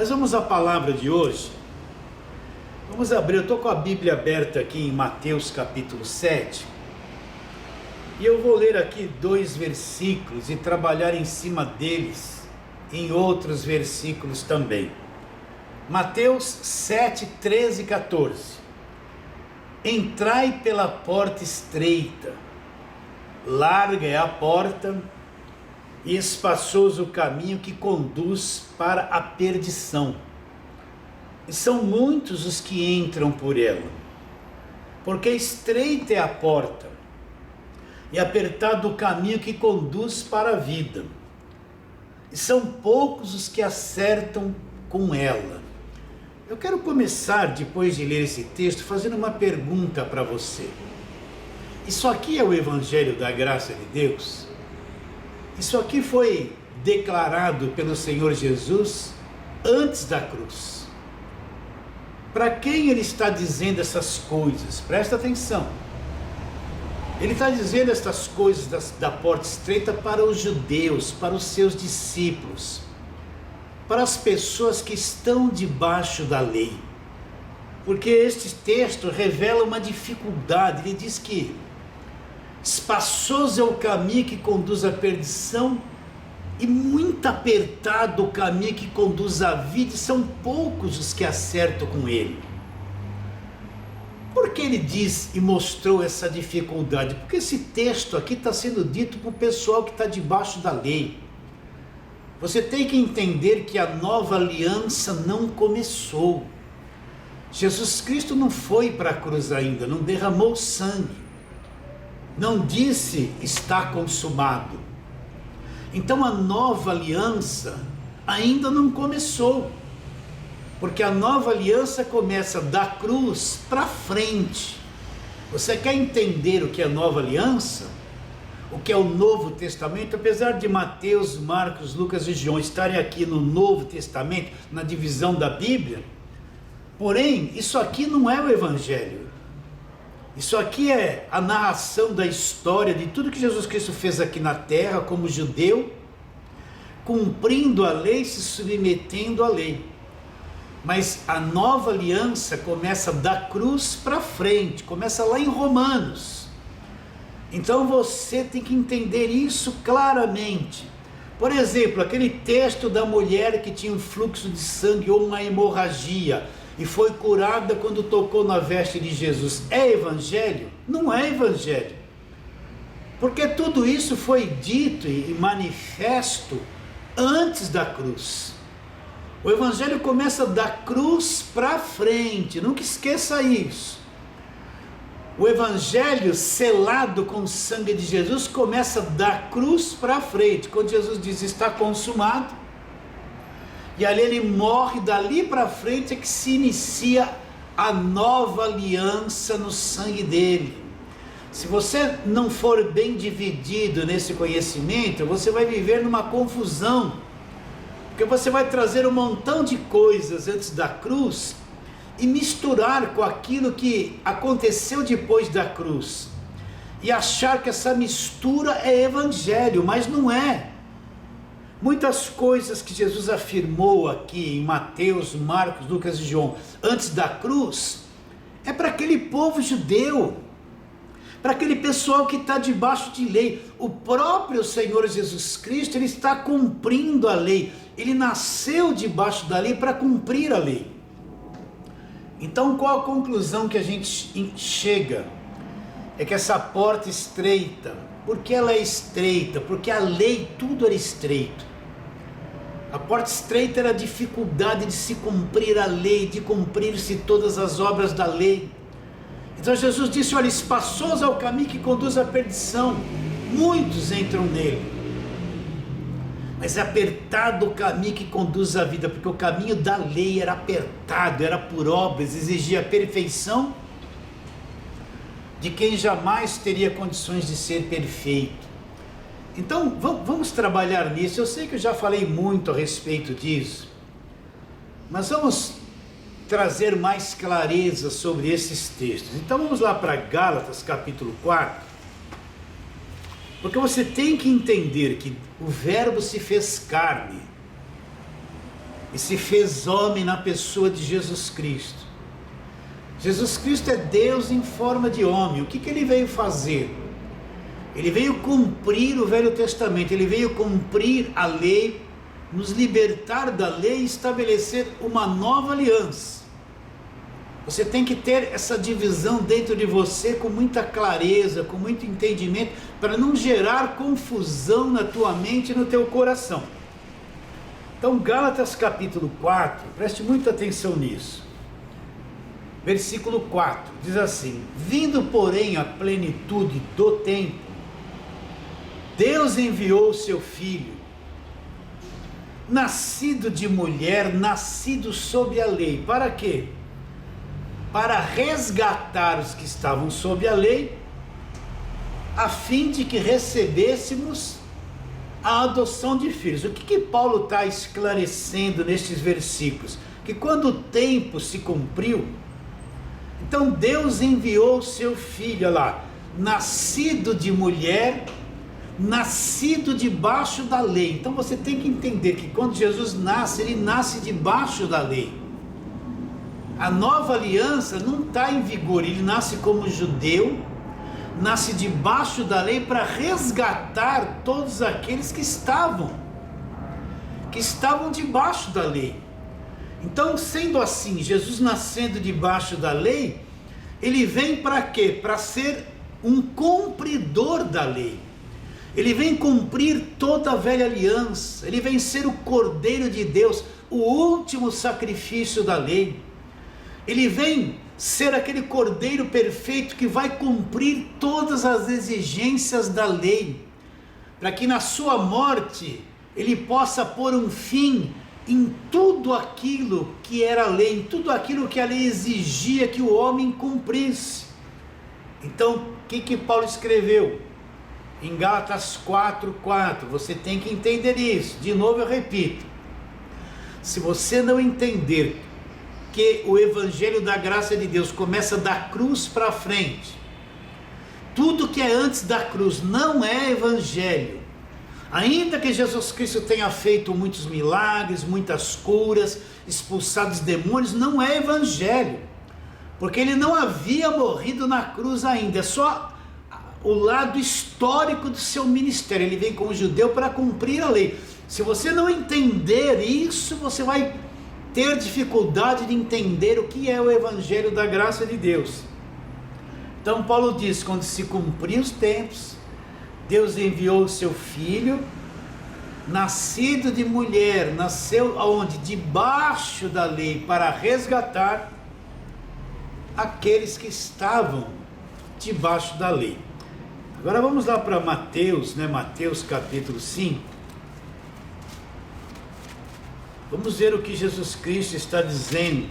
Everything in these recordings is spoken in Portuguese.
Mas vamos à palavra de hoje. Vamos abrir, eu estou com a Bíblia aberta aqui em Mateus capítulo 7. E eu vou ler aqui 2 versículos e trabalhar em cima deles em outros versículos também. Mateus 7, 13 e 14. Entrai pela porta estreita, larga é a porta e espaçoso o caminho que conduz para a perdição. E são muitos os que entram por ela, porque estreita é a porta e apertado o caminho que conduz para a vida, e são poucos os que acertam com ela. Eu quero começar, depois de ler esse texto, fazendo uma pergunta para você. Isso aqui é o Evangelho da Graça de Deus? Isso aqui foi declarado pelo Senhor Jesus antes da cruz. Para quem ele está dizendo essas coisas? Presta atenção. Ele está dizendo essas coisas da porta estreita para os judeus, para os seus discípulos, para as pessoas que estão debaixo da lei. Porque este texto revela uma dificuldade. Ele diz que espaçoso é o caminho que conduz à perdição e muito apertado o caminho que conduz à vida, e são poucos os que acertam com ele. Por que ele diz e mostrou essa dificuldade? Porque esse texto aqui está sendo dito para o pessoal que está debaixo da lei. Você tem que entender que a nova aliança não começou. Jesus Cristo não foi para a cruz ainda, não derramou sangue, não disse está consumado. Então a nova aliança ainda não começou, porque a nova aliança começa da cruz para frente. Você quer entender o que é nova aliança? O que é o Novo Testamento? Apesar de Mateus, Marcos, Lucas e João estarem aqui no Novo Testamento, na divisão da Bíblia, porém, isso aqui não é o Evangelho. Isso aqui é a narração da história de tudo que Jesus Cristo fez aqui na terra como judeu, cumprindo a lei, se submetendo à lei. Mas a nova aliança começa da cruz para frente, começa lá em Romanos. Então você tem que entender isso claramente. Por exemplo, aquele texto da mulher que tinha um fluxo de sangue ou uma hemorragia e foi curada quando tocou na veste de Jesus, é evangelho? Não é evangelho. Porque tudo isso foi dito e manifesto antes da cruz. O evangelho começa da cruz para frente, nunca esqueça isso. O evangelho selado com o sangue de Jesus começa da cruz para frente, quando Jesus diz está consumado. E ali ele morre, dali para frente é que se inicia a nova aliança no sangue dele. Se você não for bem dividido nesse conhecimento, você vai viver numa confusão, porque você vai trazer um montão de coisas antes da cruz e misturar com aquilo que aconteceu depois da cruz, e achar que essa mistura é evangelho, mas não é. Muitas coisas que Jesus afirmou aqui em Mateus, Marcos, Lucas e João, antes da cruz, é para aquele povo judeu, para aquele pessoal que está debaixo de lei. O próprio Senhor Jesus Cristo, ele está cumprindo a lei, ele nasceu debaixo da lei para cumprir a lei. Então qual a conclusão que a gente chega? É que essa porta estreita, porque ela é estreita? Porque a lei, tudo era estreito. A porta estreita era a dificuldade de se cumprir a lei, de cumprir-se todas as obras da lei. Então Jesus disse, olha, espaçoso é o caminho que conduz à perdição, muitos entram nele, mas é apertado o caminho que conduz à vida, porque o caminho da lei era apertado, era por obras, exigia a perfeição de quem jamais teria condições de ser perfeito. Então vamos trabalhar nisso. Eu sei que eu já falei muito a respeito disso, mas vamos trazer mais clareza sobre esses textos. Então vamos lá para Gálatas capítulo 4, porque você tem que entender que o verbo se fez carne, e se fez homem na pessoa de Jesus Cristo. Jesus Cristo é Deus em forma de homem. O que ele veio fazer? Ele veio cumprir o Velho Testamento, ele veio cumprir a lei, nos libertar da lei e estabelecer uma nova aliança. Você tem que ter essa divisão dentro de você com muita clareza, com muito entendimento, para não gerar confusão na tua mente e no teu coração. Então, Gálatas capítulo 4, preste muita atenção nisso. Versículo 4, diz assim: vindo porém a plenitude do tempo, Deus enviou o seu Filho, nascido de mulher, nascido sob a lei. Para quê? Para resgatar os que estavam sob a lei, a fim de que recebêssemos a adoção de filhos. O que Paulo está esclarecendo nestes versículos? Que quando o tempo se cumpriu, então Deus enviou o seu Filho, olha lá, nascido de mulher, nascido debaixo da lei. Então você tem que entender que quando Jesus nasce, ele nasce debaixo da lei. A nova aliança não está em vigor, ele nasce como judeu, nasce debaixo da lei para resgatar todos aqueles que estavam debaixo da lei. Então, sendo assim, Jesus nascendo debaixo da lei, ele vem para quê? Para ser um cumpridor da lei. Ele vem cumprir toda a velha aliança, ele vem ser o Cordeiro de Deus, o último sacrifício da lei. Ele vem ser aquele Cordeiro perfeito que vai cumprir todas as exigências da lei, para que na sua morte ele possa pôr um fim em tudo aquilo que era lei, em tudo aquilo que a lei exigia que o homem cumprisse. Então, o que Paulo escreveu? Em Gálatas 4:4, você tem que entender isso. De novo eu repito, se você não entender que o Evangelho da graça de Deus começa da cruz para frente, tudo que é antes da cruz não é Evangelho. Ainda que Jesus Cristo tenha feito muitos milagres, muitas curas, expulsado os demônios, não é Evangelho, porque ele não havia morrido na cruz ainda, é só o lado histórico do seu ministério. Ele vem como judeu para cumprir a lei. Se você não entender isso, você vai ter dificuldade de entender o que é o Evangelho da graça de Deus. Então Paulo diz, quando se cumpriu os tempos, Deus enviou o seu Filho, nascido de mulher, nasceu aonde? Debaixo da lei, para resgatar aqueles que estavam debaixo da lei. Agora vamos lá para Mateus, Mateus capítulo 5. Vamos ver o que Jesus Cristo está dizendo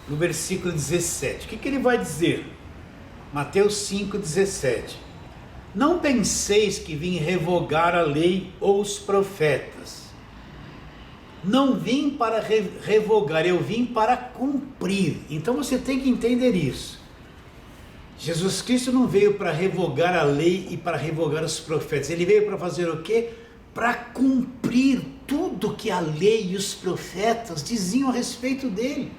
no versículo 17. O que ele vai dizer? Mateus 5:17. Não penseis que vim revogar a lei ou os profetas. Não vim para revogar, eu vim para cumprir. Então você tem que entender isso. Jesus Cristo não veio para revogar a lei e para revogar os profetas. Ele veio para fazer o quê? Para cumprir tudo que a lei e os profetas diziam a respeito dele.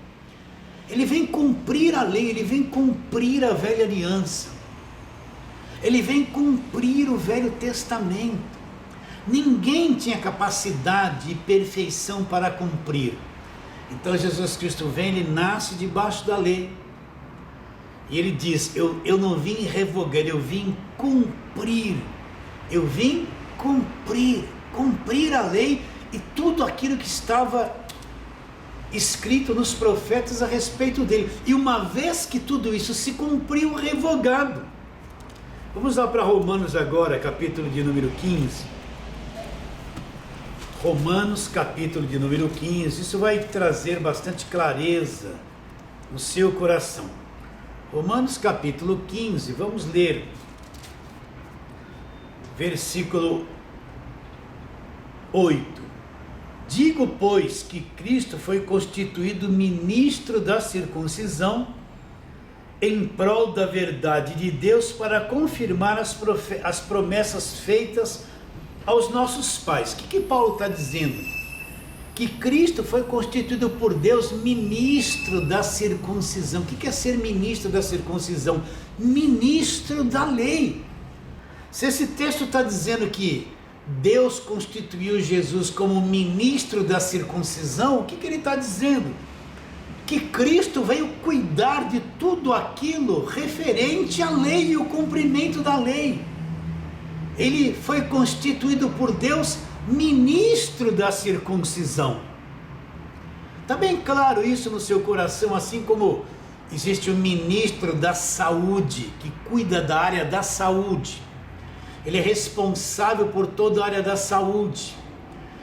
Ele vem cumprir a lei, ele vem cumprir a velha aliança. Ele vem cumprir o Velho Testamento. Ninguém tinha capacidade e perfeição para cumprir. Então Jesus Cristo vem, ele nasce debaixo da lei. E ele diz, eu não vim revogar, eu vim cumprir. Eu vim cumprir a lei e tudo aquilo que estava escrito nos profetas a respeito dele. E uma vez que tudo isso se cumpriu, revogado. Vamos lá para Romanos agora, capítulo de número 15. Romanos, capítulo de número 15. Isso vai trazer bastante clareza no seu coração. Romanos, capítulo 15, vamos ler. Versículo 8. Digo, pois, que Cristo foi constituído ministro da circuncisão em prol da verdade de Deus para confirmar as promessas feitas aos nossos pais. O que Paulo está dizendo? que Cristo foi constituído por Deus ministro da circuncisão. O que é ser ministro da circuncisão? Ministro da lei. Se esse texto está dizendo que Deus constituiu Jesus como ministro da circuncisão, o que ele está dizendo? Que Cristo veio cuidar de tudo aquilo referente à lei e o cumprimento da lei. Ele foi constituído por Deus ministro da circuncisão. Está bem claro isso no seu coração, assim como existe o ministro da saúde, que cuida da área da saúde. Ele é responsável por toda a área da saúde.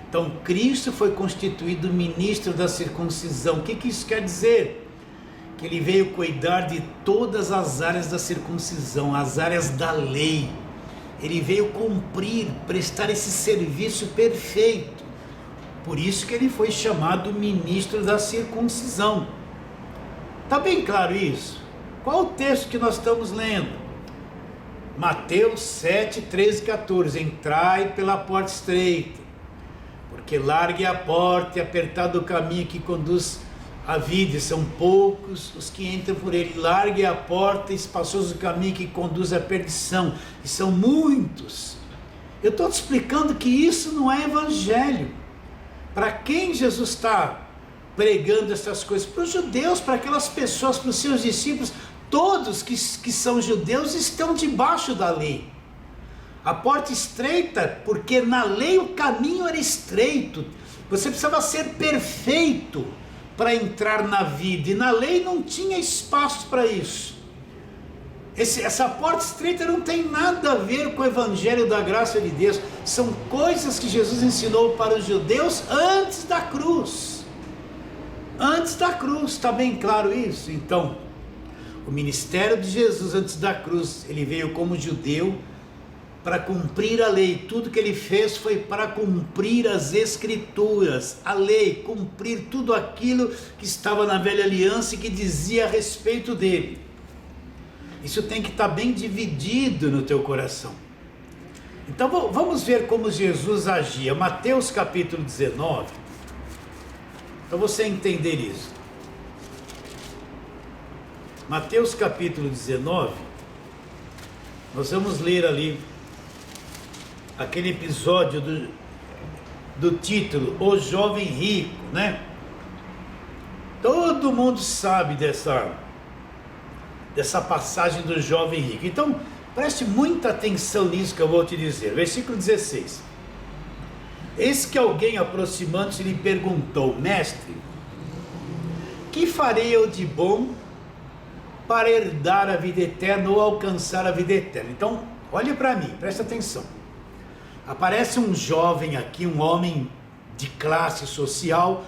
Então Cristo foi constituído ministro da circuncisão. O que isso quer dizer? Que ele veio cuidar de todas as áreas da circuncisão, as áreas da lei. Ele veio cumprir, prestar esse serviço perfeito. Por isso que ele foi chamado ministro da circuncisão. Está bem claro isso? Qual o texto que nós estamos lendo? Mateus 7, 13 e 14. Entrai pela porta estreita, porque larga é a porta e apertado o caminho que conduz à vida, e são poucos os que entram por ele. Larga é a porta e espaçoso o caminho que conduz à perdição, e são muitos. Eu estou te explicando que isso não é evangelho. Para quem Jesus está pregando essas coisas? Para os judeus, para aquelas pessoas, para os seus discípulos. Todos que são judeus estão debaixo da lei. A porta estreita, porque na lei o caminho era estreito. Você precisava ser perfeito para entrar na vida, e na lei não tinha espaço para isso. Essa porta estreita não tem nada a ver com o evangelho da graça de Deus. São coisas que Jesus ensinou para os judeus antes da cruz. Antes da cruz, está bem claro isso? Então, o ministério de Jesus antes da cruz, ele veio como judeu para cumprir a lei. Tudo que ele fez foi para cumprir as escrituras, a lei, cumprir tudo aquilo que estava na velha aliança e que dizia a respeito dele. Isso tem que estar bem dividido no teu coração. Então vamos ver como Jesus agia. Mateus capítulo 19, para você entender isso. Mateus capítulo 19, nós vamos ler ali aquele episódio do título, O Jovem Rico, né? Todo mundo sabe dessa passagem do jovem rico. Então, preste muita atenção nisso que eu vou te dizer. Versículo 16. Eis que alguém, aproximando-se, lhe perguntou: Mestre, que farei eu de bom para herdar a vida eterna ou alcançar a vida eterna? Então, olhe para mim, preste atenção. Aparece um jovem aqui, um homem de classe social.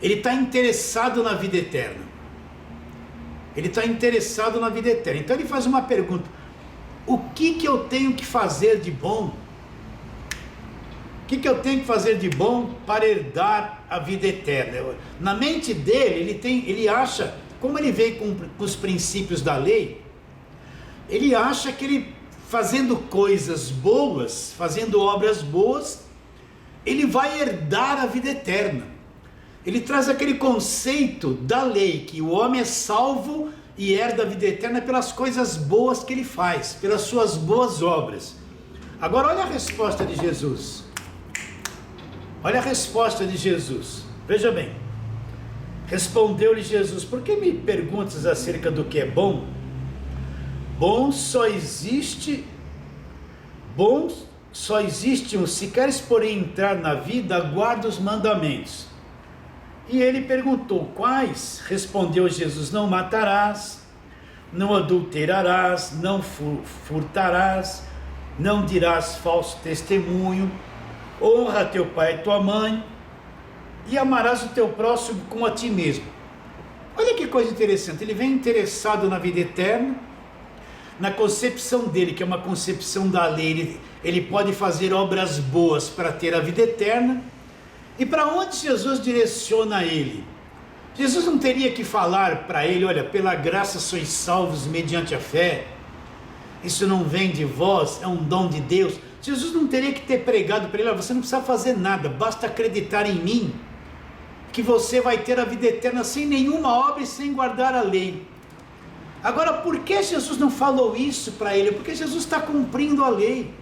Ele está interessado na vida eterna. Ele está interessado na vida eterna. Então ele faz uma pergunta: o que eu tenho que fazer de bom? O que eu tenho que fazer de bom para herdar a vida eterna? Na mente dele, ele acha, como ele veio com os princípios da lei, ele acha que ele, fazendo coisas boas, fazendo obras boas, ele vai herdar a vida eterna. Ele traz aquele conceito da lei, que o homem é salvo e herda a vida eterna pelas coisas boas que ele faz, pelas suas boas obras. Agora olha a resposta de Jesus. Olha a resposta de Jesus. Veja bem. Respondeu-lhe Jesus: por que me perguntas acerca do que é bom? Bom só existe um. Se queres, porém, entrar na vida, guarda os mandamentos. E ele perguntou: quais? Respondeu Jesus: não matarás, não adulterarás, não furtarás, não dirás falso testemunho, honra teu pai e tua mãe, e amarás o teu próximo como a ti mesmo. Olha que coisa interessante, ele vem interessado na vida eterna, na concepção dele, que é uma concepção da lei, ele pode fazer obras boas para ter a vida eterna. E para onde Jesus direciona ele? Jesus não teria que falar para ele: olha, pela graça sois salvos mediante a fé, isso não vem de vós, é um dom de Deus. Jesus não teria que ter pregado para ele: você não precisa fazer nada, basta acreditar em mim, que você vai ter a vida eterna sem nenhuma obra e sem guardar a lei. Agora, por que Jesus não falou isso para ele? Porque Jesus está cumprindo a lei.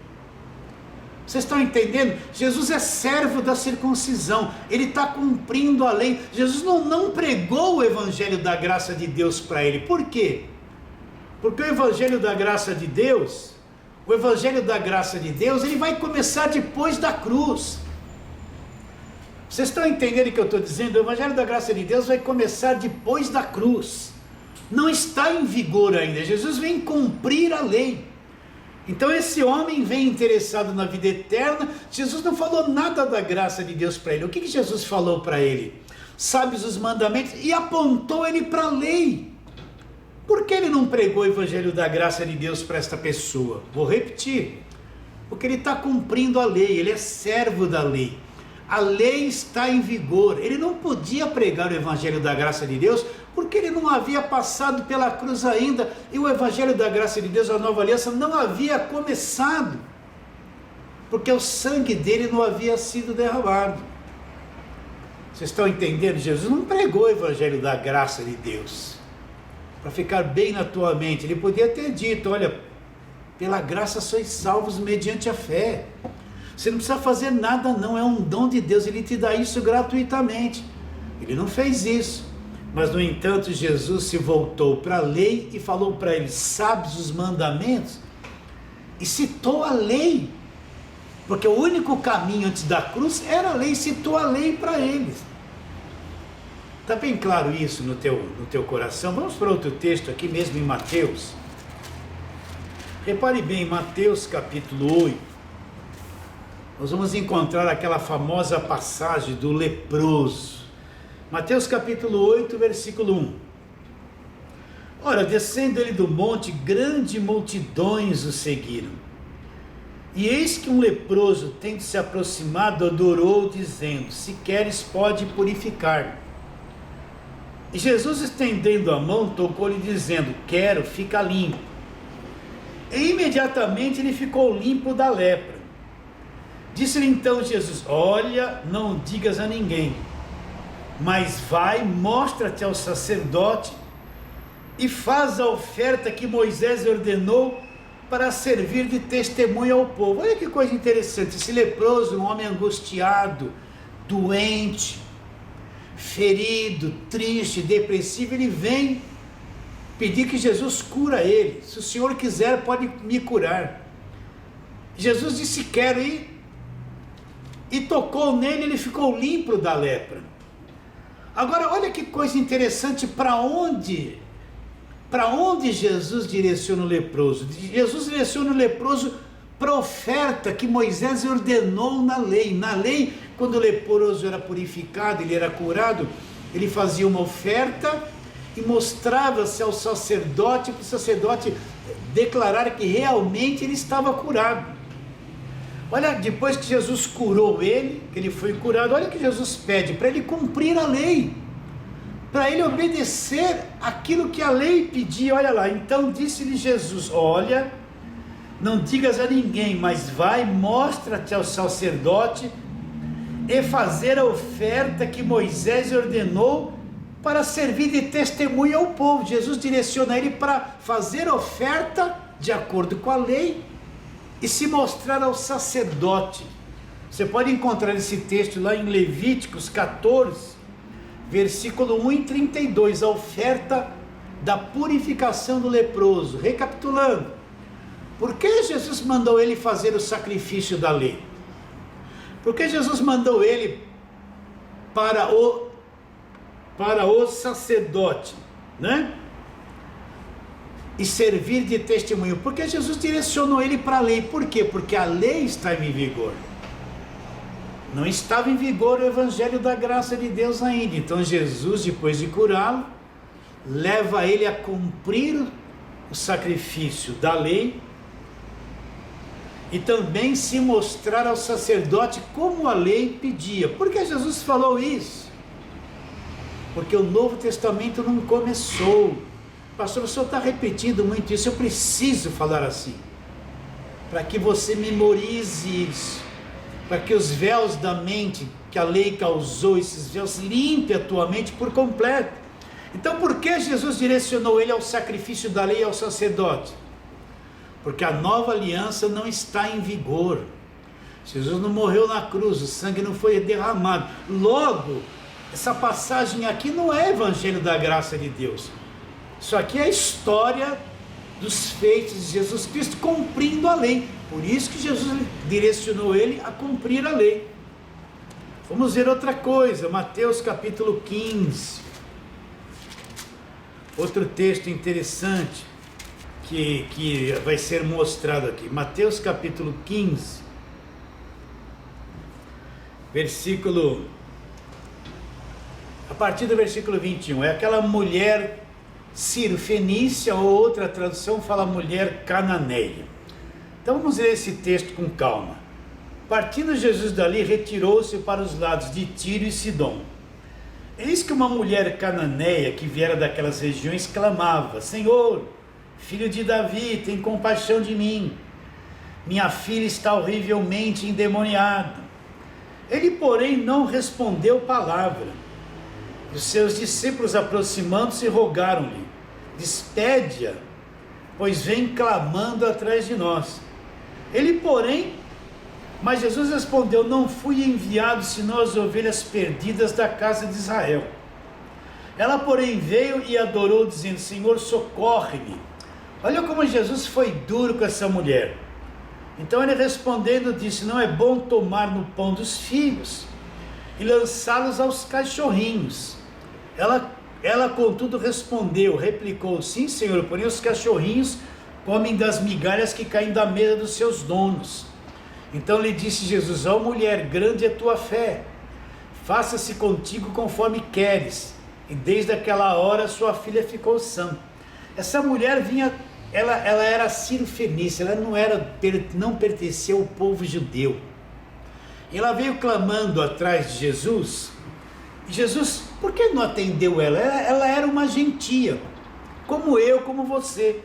Vocês estão entendendo? Jesus é servo da circuncisão, ele está cumprindo a lei. Jesus não pregou o evangelho da graça de Deus para ele. Por quê? Porque o evangelho da graça de Deus, ele vai começar depois da cruz. Vocês estão entendendo o que eu estou dizendo? O evangelho da graça de Deus vai começar depois da cruz. Não está em vigor ainda. Jesus vem cumprir a lei. Então esse homem vem interessado na vida eterna. Jesus não falou nada da graça de Deus para ele. O que Jesus falou para ele? Sabes os mandamentos, e apontou ele para a lei. Por que ele não pregou o evangelho da graça de Deus para esta pessoa? Vou repetir. Porque ele está cumprindo a lei, ele é servo da lei. A lei está em vigor. Ele não podia pregar o evangelho da graça de Deus porque ele não havia passado pela cruz ainda, e o evangelho da graça de Deus, a nova aliança, não havia começado, porque o sangue dele não havia sido derramado. Vocês estão entendendo? Jesus não pregou o evangelho da graça de Deus para ficar bem na tua mente. Ele podia ter dito: olha, pela graça sois salvos mediante a fé. Você não precisa fazer nada não, é um dom de Deus, ele te dá isso gratuitamente. Ele não fez isso. Mas, no entanto, Jesus se voltou para a lei e falou para ele: sabes os mandamentos? E citou a lei, porque o único caminho antes da cruz era a lei, citou a lei para eles. Está bem claro isso no teu coração? Vamos para outro texto aqui mesmo em Mateus. Repare bem, Mateus capítulo 8, nós vamos encontrar aquela famosa passagem do leproso. Mateus capítulo 8, versículo 1. Ora, descendo ele do monte, grandes multidões o seguiram. E eis que um leproso, tendo se aproximado, adorou, dizendo: se queres, pode purificar. E Jesus, estendendo a mão, tocou-lhe, dizendo: quero, fica limpo. E imediatamente ele ficou limpo da lepra. Disse-lhe então Jesus: olha, não digas a ninguém, mas vai, mostra-te ao sacerdote e faz a oferta que Moisés ordenou para servir de testemunho ao povo. Olha que coisa interessante, esse leproso, um homem angustiado, doente, ferido, triste, depressivo, ele vem pedir que Jesus cura ele. Se o Senhor quiser, pode me curar. Jesus disse: quero ir, e tocou nele, ele ficou limpo da lepra. Agora, olha que coisa interessante, para onde Jesus direciona o leproso? Jesus direciona o leproso para a oferta que Moisés ordenou na lei. Na lei, quando o leproso era purificado, ele era curado, ele fazia uma oferta e mostrava-se ao sacerdote, para o sacerdote declarar que realmente ele estava curado. Olha, depois que Jesus curou ele, que ele foi curado, olha o que Jesus pede: para ele cumprir a lei, para ele obedecer aquilo que a lei pedia. Olha lá, então disse-lhe Jesus: olha, não digas a ninguém, mas vai, mostra-te ao sacerdote e fazer a oferta que Moisés ordenou para servir de testemunho ao povo. Jesus direciona ele para fazer a oferta de acordo com a lei e se mostrar ao sacerdote. Você pode encontrar esse texto lá em Levíticos 14, versículo 1 e 32, a oferta da purificação do leproso. Recapitulando, por que Jesus mandou ele fazer o sacrifício da lei? Porque Jesus mandou ele para o sacerdote, né? E servir de testemunho. Porque Jesus direcionou ele para a lei. Por quê? Porque a lei está em vigor. Não estava em vigor o evangelho da graça de Deus ainda. Então Jesus, depois de curá-lo, leva ele a cumprir o sacrifício da lei e também se mostrar ao sacerdote como a lei pedia. Por que Jesus falou isso? Porque o Novo Testamento não começou. Pastor, o senhor está repetindo muito isso, eu preciso falar assim. para que você memorize isso, para que os véus da mente que a lei causou, esses véus, limpe a tua mente por completo. Então, por que Jesus direcionou ele ao sacrifício da lei e ao sacerdote? Porque a nova aliança não está em vigor. Jesus não morreu na cruz, o sangue não foi derramado. Logo, essa passagem aqui não é evangelho da graça de Deus. Isso aqui é a história dos feitos de Jesus Cristo cumprindo a lei. Por isso que Jesus direcionou ele a cumprir a lei. Vamos ver outra coisa, Mateus capítulo 15. Outro texto interessante que vai ser mostrado aqui. Mateus capítulo 15, a partir do versículo 21. É aquela mulher Sírio-fenícia, ou outra tradução fala mulher cananeia. Então vamos ler esse texto com calma. Partindo Jesus dali, retirou-se para os lados de Tiro e Sidom. Eis que uma mulher cananeia que viera daquelas regiões clamava: Senhor, filho de Davi, tem compaixão de mim. Minha filha está horrivelmente endemoniada. Ele, porém, não respondeu palavra. Os seus discípulos, aproximando-se, rogaram-lhe: despede-a, pois vem clamando atrás de nós. Mas Jesus respondeu: não fui enviado senão as ovelhas perdidas da casa de Israel. Ela, porém, veio e adorou, dizendo: Senhor, socorre-me. Olha como Jesus foi duro com essa mulher. Então ele, respondendo, disse: não é bom tomar no pão dos filhos e lançá-los aos cachorrinhos. Ela contudo replicou: sim, Senhor, porém os cachorrinhos comem das migalhas que caem da mesa dos seus donos. Então lhe disse Jesus: ó mulher, grande é tua fé, faça-se contigo conforme queres. E desde aquela hora sua filha ficou sã. Essa mulher ela era sírio-fenícia, ela não pertencia ao povo judeu. Ela veio clamando atrás de Jesus. E Jesus, por que não atendeu ela? Ela era uma gentia, como eu, como você.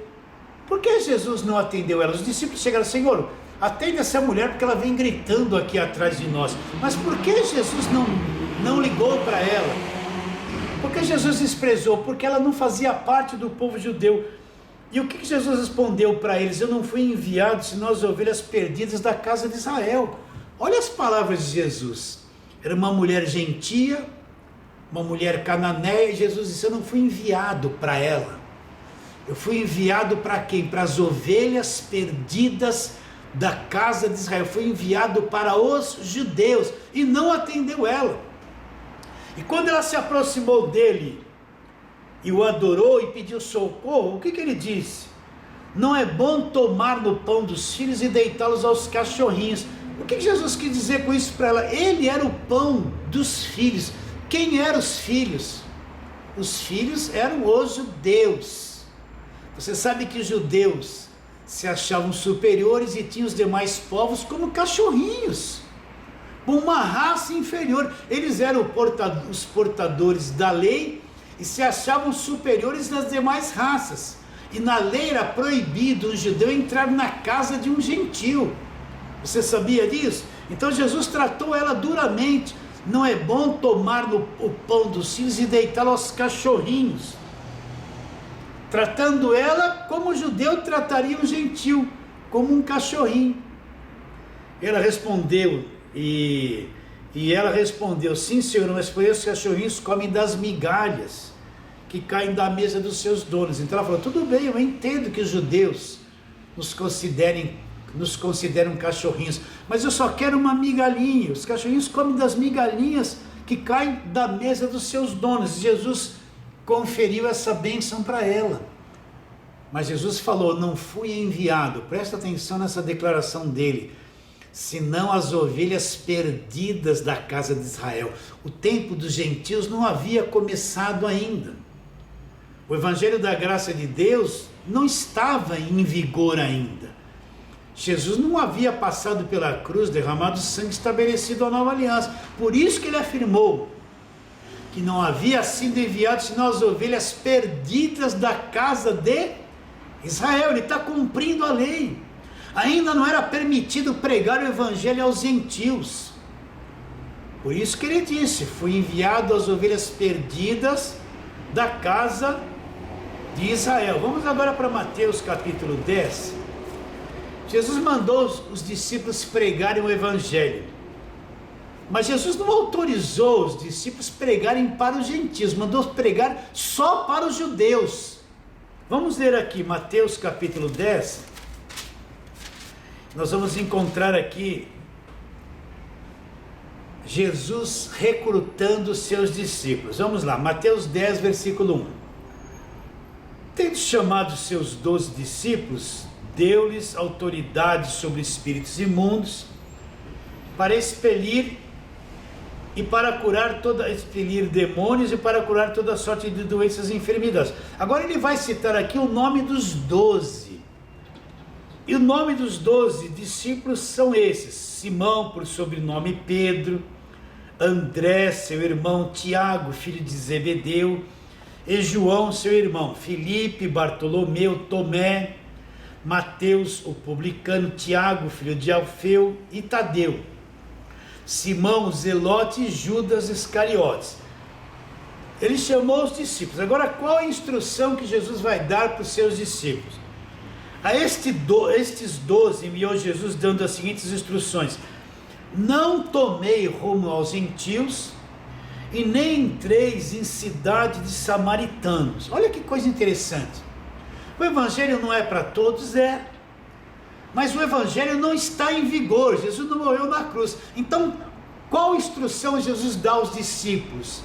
Por que Jesus não atendeu ela? Os discípulos chegaram: Senhor, atende essa mulher porque ela vem gritando aqui atrás de nós. Mas por que Jesus não ligou para ela? Por que Jesus desprezou? Porque ela não fazia parte do povo judeu. E o que Jesus respondeu para eles? Eu não fui enviado senão as ovelhas perdidas da casa de Israel. Olha as palavras de Jesus. Era uma mulher gentia, uma mulher cananeia, e Jesus disse: eu não fui enviado para ela. Eu fui enviado para quem? Para as ovelhas perdidas da casa de Israel. Eu fui enviado para os judeus, e não atendeu ela. E quando ela se aproximou dele e o adorou e pediu socorro, o que ele disse? Não é bom tomar no pão dos filhos e deitá-los aos cachorrinhos. O que Jesus quis dizer com isso para ela? Ele era o pão dos filhos. Quem eram os filhos? Os filhos eram os judeus. Você sabe que os judeus se achavam superiores e tinham os demais povos como cachorrinhos, uma raça inferior. Eles eram os portadores da lei e se achavam superiores das demais raças. E na lei era proibido um judeu entrar na casa de um gentil. Você sabia disso? Então Jesus tratou ela duramente. Não é bom tomar o pão dos filhos e deitá-lo aos cachorrinhos. Tratando ela como o judeu trataria um gentil, como um cachorrinho. Ela respondeu, sim, Senhor, mas por isso os cachorrinhos comem das migalhas que caem da mesa dos seus donos. Então ela falou: tudo bem, eu entendo que os judeus nos consideram cachorrinhos, mas eu só quero uma migalhinha. Os cachorrinhos comem das migalhinhas que caem da mesa dos seus donos. Jesus conferiu essa bênção para ela. Mas Jesus falou: não fui enviado, presta atenção nessa declaração dele, senão as ovelhas perdidas da casa de Israel. O tempo dos gentios não havia começado ainda. O evangelho da graça de Deus não estava em vigor ainda. Jesus não havia passado pela cruz, derramado sangue, estabelecido a nova aliança. Por isso que ele afirmou que não havia sido enviado senão as ovelhas perdidas da casa de Israel. Ele está cumprindo a lei. Ainda não era permitido pregar o evangelho aos gentios. Por isso que ele disse: fui enviado às ovelhas perdidas da casa de Israel. Vamos agora para Mateus capítulo 10. Jesus mandou os discípulos pregarem o evangelho, mas Jesus não autorizou os discípulos pregarem para os gentios, mandou pregar só para os judeus. Vamos ler aqui Mateus capítulo 10. Nós vamos encontrar aqui Jesus recrutando os seus discípulos. Vamos lá, Mateus 10, versículo 1. Tendo chamado os seus 12 discípulos, deu-lhes autoridade sobre espíritos imundos, para expelir demônios e para curar toda sorte de doenças e enfermidades. Agora ele vai citar aqui o nome dos 12. E o nome dos 12 discípulos são esses: Simão, por sobrenome Pedro, André, seu irmão, Tiago, filho de Zebedeu, e João, seu irmão, Filipe, Bartolomeu, Tomé, Mateus, o publicano, Tiago, filho de Alfeu, e Tadeu, Simão, Zelote e Judas Iscariotes. Ele chamou os discípulos. Agora, qual a instrução que Jesus vai dar para os seus discípulos? A estes 12 enviou Jesus dando as seguintes instruções: não tomei rumo aos gentios, e nem entreis em cidade de samaritanos. Olha que coisa interessante. O evangelho não é para todos, mas o evangelho não está em vigor. Jesus não morreu na cruz. Então, qual instrução Jesus dá aos discípulos?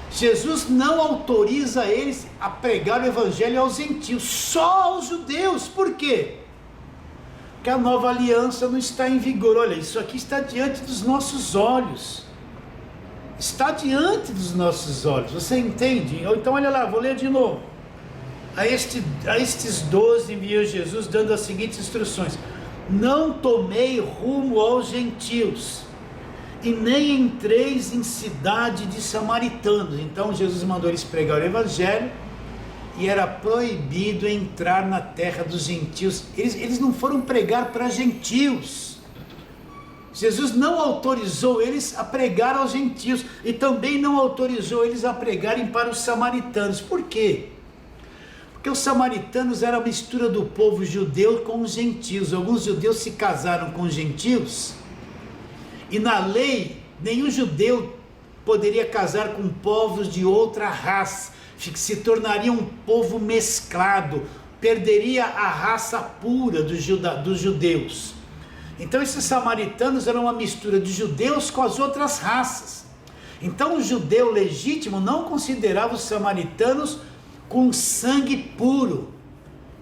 Jesus não autoriza eles a pregar o evangelho aos gentios, só aos judeus. Por quê? Porque a nova aliança não está em vigor. Olha, isso aqui está diante dos nossos olhos. Está diante dos nossos olhos. Você entende? Então olha lá, vou ler de novo. A estes 12 enviou Jesus dando as seguintes instruções: não tomei rumo aos gentios, e nem entreis em cidade de samaritanos. Então Jesus mandou eles pregar o evangelho, e era proibido entrar na terra dos gentios. Eles não foram pregar para gentios. Jesus não autorizou eles a pregar aos gentios, e também não autorizou eles a pregarem para os samaritanos. Por quê? Porque os samaritanos eram a mistura do povo judeu com os gentios. Alguns judeus se casaram com gentios, e na lei nenhum judeu poderia casar com povos de outra raça, se tornaria um povo mesclado, perderia a raça pura dos judeus. Então esses samaritanos eram uma mistura de judeus com as outras raças. Então o judeu legítimo não considerava os samaritanos com sangue puro.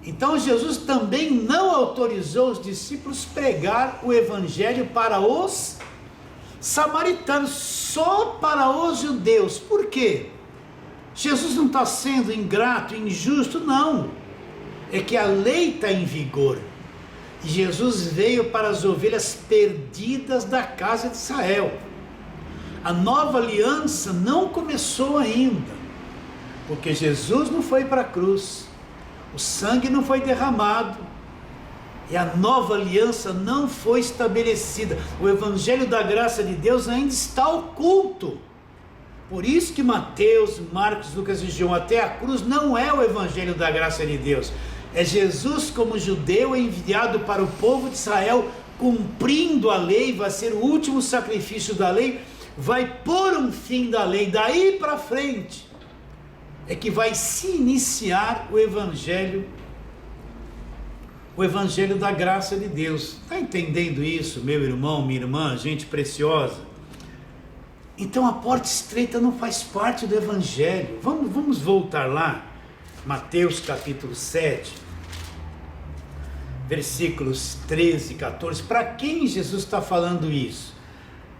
Então Jesus também não autorizou os discípulos pregar o evangelho para os samaritanos, só para os judeus. Por quê? Jesus não está sendo ingrato, injusto, não. É que a lei está em vigor. Jesus veio para as ovelhas perdidas da casa de Israel. A nova aliança não começou ainda, porque Jesus não foi para a cruz, o sangue não foi derramado, e a nova aliança não foi estabelecida. O evangelho da graça de Deus ainda está oculto. Por isso que Mateus, Marcos, Lucas e João, até a cruz, não é o evangelho da graça de Deus. É Jesus como judeu enviado para o povo de Israel, cumprindo a lei, vai ser o último sacrifício da lei, vai pôr um fim da lei. Daí para frente é que vai se iniciar o evangelho da graça de Deus. Está entendendo isso, meu irmão, minha irmã, gente preciosa? Então a porta estreita não faz parte do evangelho. Vamos voltar lá, Mateus capítulo 7, versículos 13 e 14. Para quem Jesus está falando isso?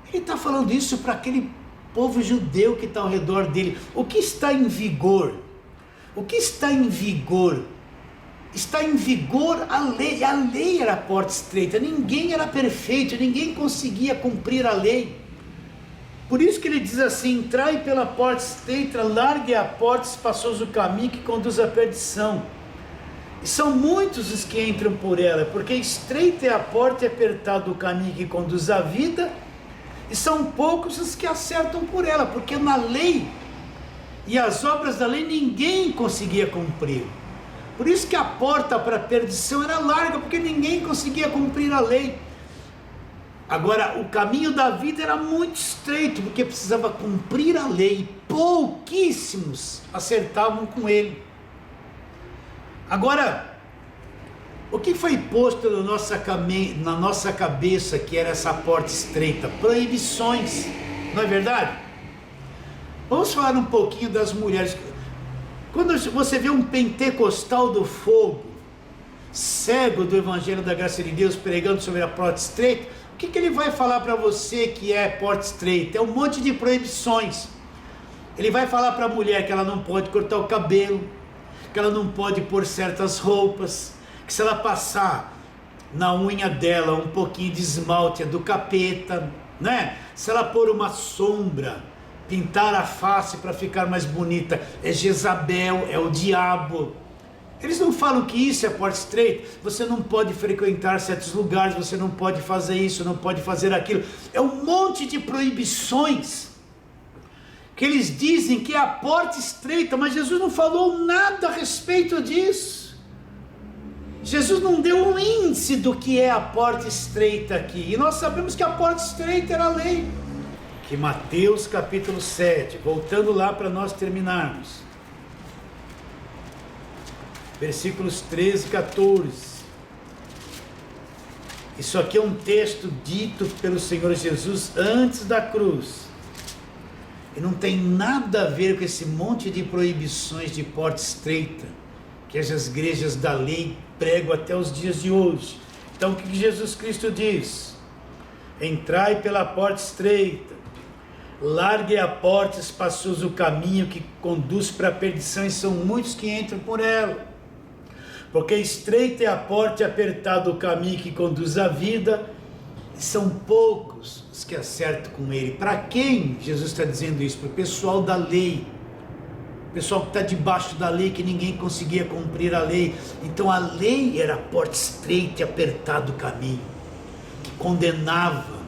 Ele está falando isso para aquele povo judeu que está ao redor dele. O que está em vigor? O que está em vigor? Está em vigor a lei. A lei era a porta estreita. Ninguém era perfeito, ninguém conseguia cumprir a lei. Por isso que ele diz assim: entrai pela porta estreita, largue a porta, espaçoso o caminho que conduz à perdição, E são muitos os que entram por ela, porque estreita é a porta e apertado o caminho que conduz à vida, e são poucos os que acertam por ela, porque na lei e as obras da lei ninguém conseguia cumprir. Por isso que a porta para a perdição era larga, porque ninguém conseguia cumprir a lei. Agora, o caminho da vida era muito estreito, porque precisava cumprir a lei, pouquíssimos acertavam com ele. Agora, o que foi posto na nossa cabeça que era essa porta estreita? Proibições, não é verdade? Vamos falar um pouquinho das mulheres. Quando você vê um pentecostal do fogo, cego do Evangelho da Graça de Deus, pregando sobre a porta estreita, o que ele vai falar para você que é porta estreita? É um monte de proibições. Ele vai falar para a mulher que ela não pode cortar o cabelo, que ela não pode pôr certas roupas, que se ela passar na unha dela um pouquinho de esmalte é do capeta, né? Se ela pôr uma sombra, pintar a face para ficar mais bonita, é Jezabel, é o diabo. Eles não falam que isso é porta estreita. Você não pode frequentar certos lugares, você não pode fazer isso, não pode fazer aquilo. É um monte de proibições que eles dizem que é a porta estreita, mas Jesus não falou nada a respeito disso. Jesus não deu um índice do que é a porta estreita aqui, e nós sabemos que a porta estreita era a lei. Que Mateus capítulo 7, voltando lá para nós terminarmos, versículos 13 e 14, isso aqui é um texto dito pelo Senhor Jesus antes da cruz, e não tem nada a ver com esse monte de proibições de porta estreita que as igrejas da lei pregam até os dias de hoje. Então o que Jesus Cristo diz? Entrai pela porta estreita, largue a porta, espaçoso o caminho que conduz para a perdição, e são muitos que entram por ela. Porque estreita é a porta e apertado o caminho que conduz à vida, e são poucos os que acertam com ele. Para quem Jesus está dizendo isso? Para o pessoal da lei, o pessoal que está debaixo da lei, que ninguém conseguia cumprir a lei. Então a lei era a porta estreita e apertado o caminho, que condenava.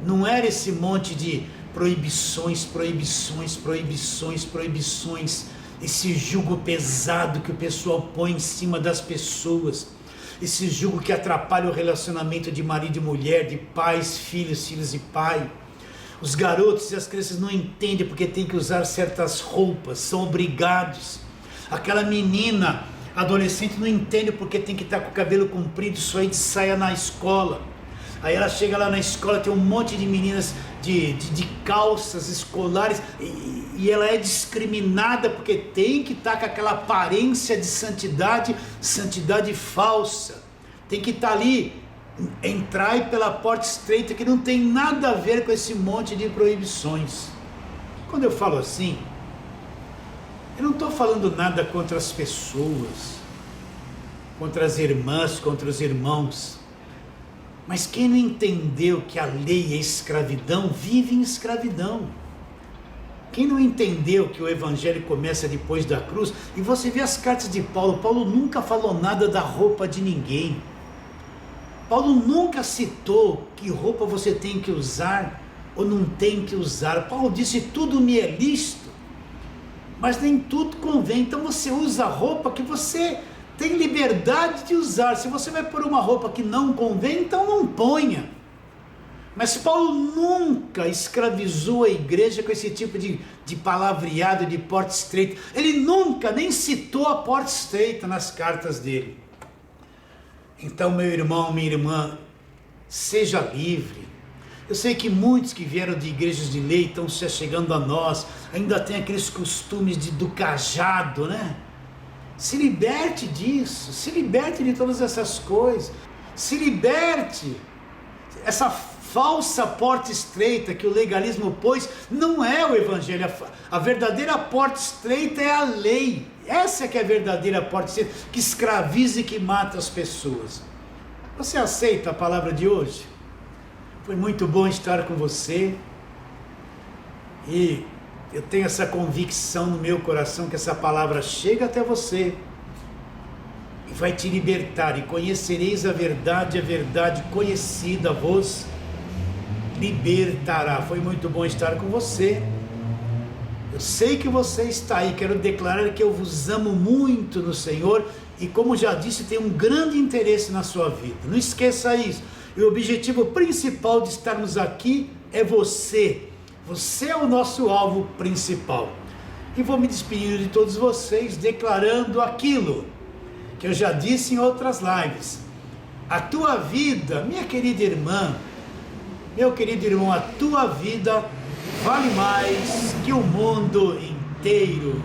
Não era esse monte de proibições, esse jugo pesado que o pessoal põe em cima das pessoas, esse jugo que atrapalha o relacionamento de marido e mulher, de pais, filhos e pai. Os garotos e as crianças não entendem porque tem que usar certas roupas, são obrigados. Aquela menina adolescente não entende porque tem que estar com o cabelo comprido, só aí de saia na escola. Aí ela chega lá na escola, tem um monte de meninas de calças escolares, e ela é discriminada porque tem que estar com aquela aparência de santidade falsa. Tem que estar ali, entrai pela porta estreita, que não tem nada a ver com esse monte de proibições. Quando eu falo assim, eu não estou falando nada contra as pessoas, contra as irmãs, contra os irmãos. Mas quem não entendeu que a lei é escravidão, vive em escravidão. Quem não entendeu que o evangelho começa depois da cruz, e você vê as cartas de Paulo, Paulo nunca falou nada da roupa de ninguém. Paulo nunca citou que roupa você tem que usar ou não tem que usar. Paulo disse: tudo me é lícito, mas nem tudo convém. Então você usa a roupa que você tem liberdade de usar. Se você vai pôr uma roupa que não convém, então não ponha. Mas Paulo nunca escravizou a igreja com esse tipo de palavreado, de porta estreita. Ele nunca nem citou a porta estreita nas cartas dele. Então, meu irmão, minha irmã, seja livre. Eu sei que muitos que vieram de igrejas de lei estão se chegando a nós, ainda tem aqueles costumes do cajado, né? Se liberte disso, se liberte de todas essas coisas, se liberte. Essa falsa porta estreita que o legalismo pôs não é o evangelho. A verdadeira porta estreita é a lei. Essa é que é a verdadeira porta estreita, que escraviza e que mata as pessoas. Você aceita a palavra de hoje? Foi muito bom estar com você, e eu tenho essa convicção no meu coração que essa palavra chega até você e vai te libertar, e conhecereis a verdade conhecida vos libertará. Foi muito bom estar com você. Eu sei que você está aí, quero declarar que eu vos amo muito no Senhor, e como já disse, tenho um grande interesse na sua vida. Não esqueça isso. E o objetivo principal de estarmos aqui é você. Você é o nosso alvo principal. E vou me despedindo de todos vocês, declarando aquilo que eu já disse em outras lives. A tua vida, minha querida irmã, meu querido irmão, a tua vida vale mais que o mundo inteiro.